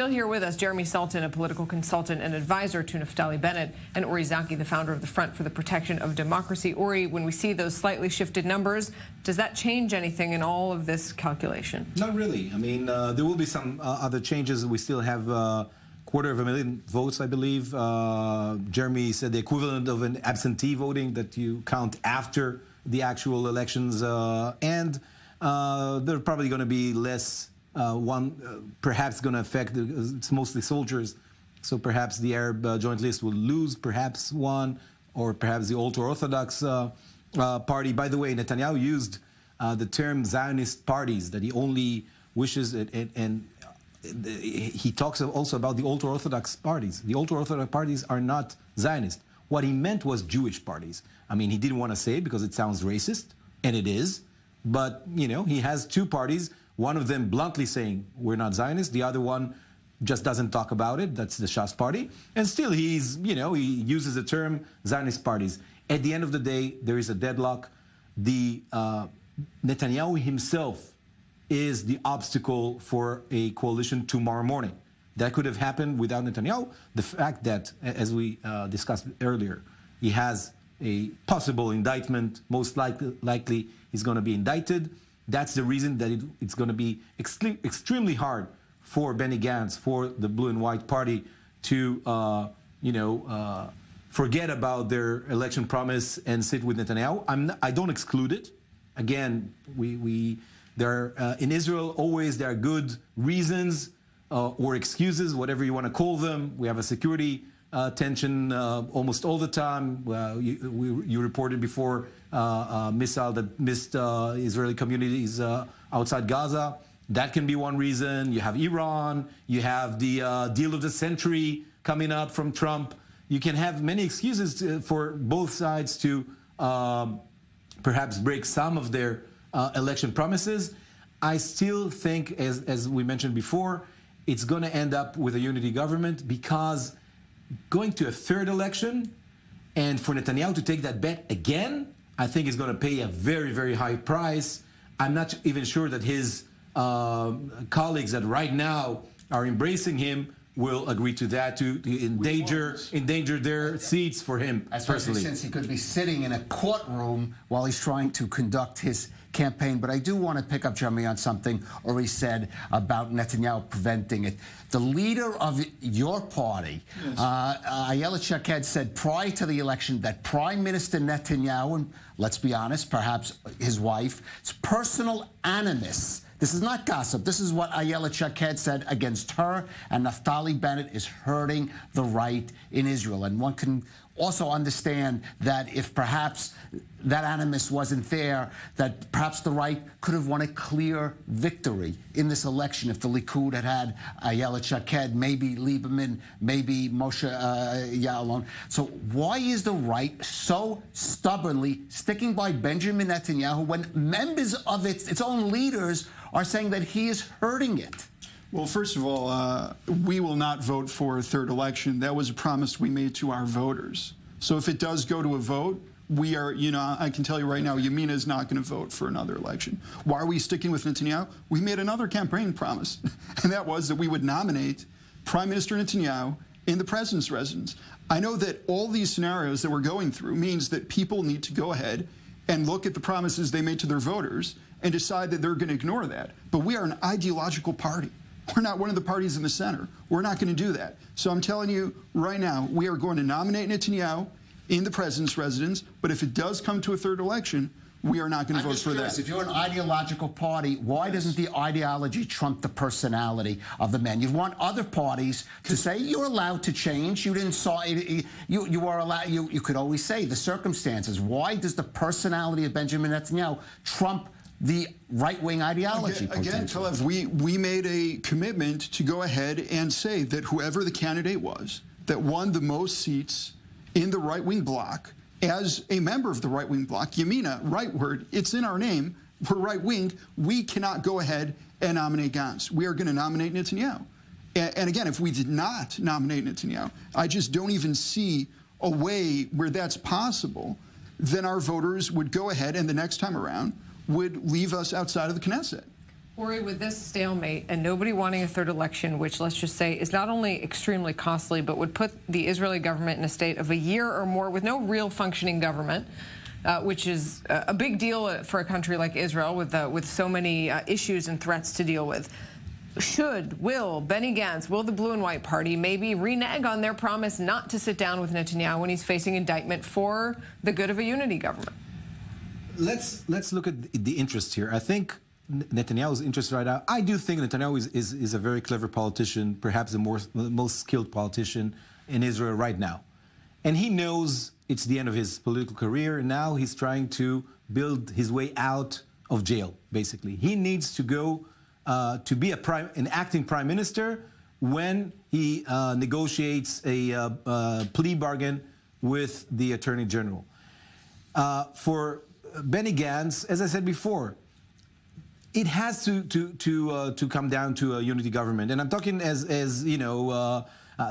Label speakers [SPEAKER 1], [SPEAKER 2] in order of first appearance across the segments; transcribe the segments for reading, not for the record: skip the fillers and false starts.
[SPEAKER 1] Still here with us, Jeremy Saltan, a political consultant and advisor to Naftali Bennett, and Uri Zaki, the founder of the Front for the Protection of Democracy. Uri, when we see those slightly shifted numbers, does that change anything in all of this calculation?
[SPEAKER 2] Not really. I mean, there will be some other changes. We still have 250,000 votes, I believe. Jeremy said the equivalent of an absentee voting that you count after the actual elections. And there are probably going to be less. Perhaps going to affect, it's mostly soldiers, so perhaps the Arab Joint List will lose perhaps one, or perhaps the ultra-Orthodox party. By the way, Netanyahu used the term Zionist parties, that he only wishes, and he talks also about the ultra-Orthodox parties. The ultra-Orthodox parties are not Zionist. What he meant was Jewish parties. I mean, he didn't want to say it because it sounds racist, and it is, but, you know, he has two parties. One of them bluntly saying we're not Zionists. The other one just doesn't talk about it. That's the Shas party. And still he's, you know, he uses the term Zionist parties. At the end of the day, there is a deadlock. The Netanyahu himself is the obstacle for a coalition tomorrow morning. That could have happened without Netanyahu. The fact that, as we discussed earlier, he has a possible indictment, most likely he's going to be indicted. That's the reason that it's going to be extremely hard for Benny Gantz, for the Blue and White Party, to forget about their election promise and sit with Netanyahu. I don't exclude it. Again, there in Israel always there are good reasons or excuses, whatever you want to call them. We have a security tension almost all the time. You reported before missile that missed Israeli communities outside Gaza. That can be one reason. You have Iran. You have the deal of the century coming up from Trump. You can have many excuses for both sides to perhaps break some of their election promises. I still think, as we mentioned before, it's going to end up with a unity government, because going to a third election and for Netanyahu to take that bet again, I think he's going to pay a very, very high price. I'm not even sure that his colleagues that right now are embracing him will agree to that, to endanger their seats for him personally.
[SPEAKER 3] Since he could be sitting in a courtroom while he's trying to conduct his campaign. But I do want to pick up, Jeremy, on something Uri said about Netanyahu preventing it. The leader of your party, yes, Ayelet Shaked, said prior to the election that Prime Minister Netanyahu, and let's be honest, perhaps his wife's personal animus. This is not gossip. This is what Ayelet Shaked said against her, and Naftali Bennett is hurting the right in Israel. And one can also understand that if perhaps that animus wasn't there, that perhaps the right could have won a clear victory in this election if the Likud had had Ayelet Shaked, maybe Lieberman, maybe Moshe Ya'alon. So why is the right so stubbornly sticking by Benjamin Netanyahu when members of its own leaders are saying that he is hurting it?
[SPEAKER 4] Well, first of all, we will not vote for a third election. That was a promise we made to our voters. So if it does go to a vote, we are, I can tell you right now, Yamina is not going to vote for another election. Why are we sticking with Netanyahu? We made another campaign promise, and that was that we would nominate Prime Minister Netanyahu in the president's residence. I know that all these scenarios that we're going through means that people need to go ahead and look at the promises they made to their voters and decide that they're going to ignore that. But we are an ideological party. We're not one of the parties in the center. We're not going to do that. So I'm telling you right now, we are going to nominate Netanyahu in the president's residence. But if it does come to a third election, we are not going to vote for that.
[SPEAKER 3] If you're an ideological party, why doesn't the ideology trump the personality of the man? You want other parties to say you're allowed to change. You didn't saw it. You are allowed. You could always say the circumstances. Why does the personality of Benjamin Netanyahu trump the right-wing ideology?
[SPEAKER 4] Again, Kalev, we made a commitment to go ahead and say that whoever the candidate was that won the most seats in the right-wing bloc, as a member of the right-wing bloc, Yamina, right word, it's in our name, we're right-wing, we cannot go ahead and nominate Gantz. We are going to nominate Netanyahu. And again, if we did not nominate Netanyahu, I just don't even see a way where that's possible, then our voters would go ahead and the next time around would leave us outside of the Knesset.
[SPEAKER 1] Ori, with this stalemate and nobody wanting a third election, which let's just say is not only extremely costly, but would put the Israeli government in a state of a year or more with no real functioning government, which is a big deal for a country like Israel with so many issues and threats to deal with. Will Benny Gantz, will the Blue and White Party maybe renege on their promise not to sit down with Netanyahu when he's facing indictment for the good of a unity government?
[SPEAKER 2] Let's look at the interest here. I think Netanyahu's interest right now, I do think Netanyahu is a very clever politician, perhaps the most skilled politician in Israel right now. And he knows it's the end of his political career, and now he's trying to build his way out of jail, basically. He needs to go to be an acting prime minister when he negotiates a plea bargain with the Attorney General. For Benny Gantz, as I said before, it has to come down to a unity government. And I'm talking as you know,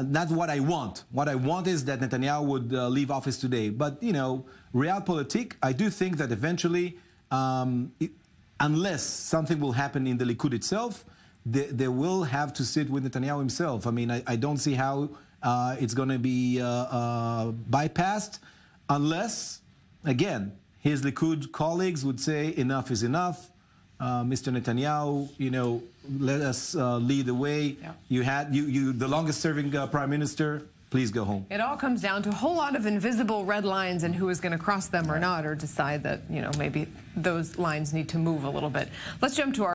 [SPEAKER 2] not what I want. What I want is that Netanyahu would leave office today. But, you know, realpolitik, I do think that eventually, unless something will happen in the Likud itself, they will have to sit with Netanyahu himself. I mean, I don't see how it's going to be bypassed unless, again, his Likud colleagues would say enough is enough. Mr. Netanyahu, you know, let us lead the way. Yeah. You the longest-serving prime minister. Please go home.
[SPEAKER 1] It all comes down to a whole lot of invisible red lines and who is going to cross them or not, or decide that, you know, maybe those lines need to move a little bit. Let's jump to our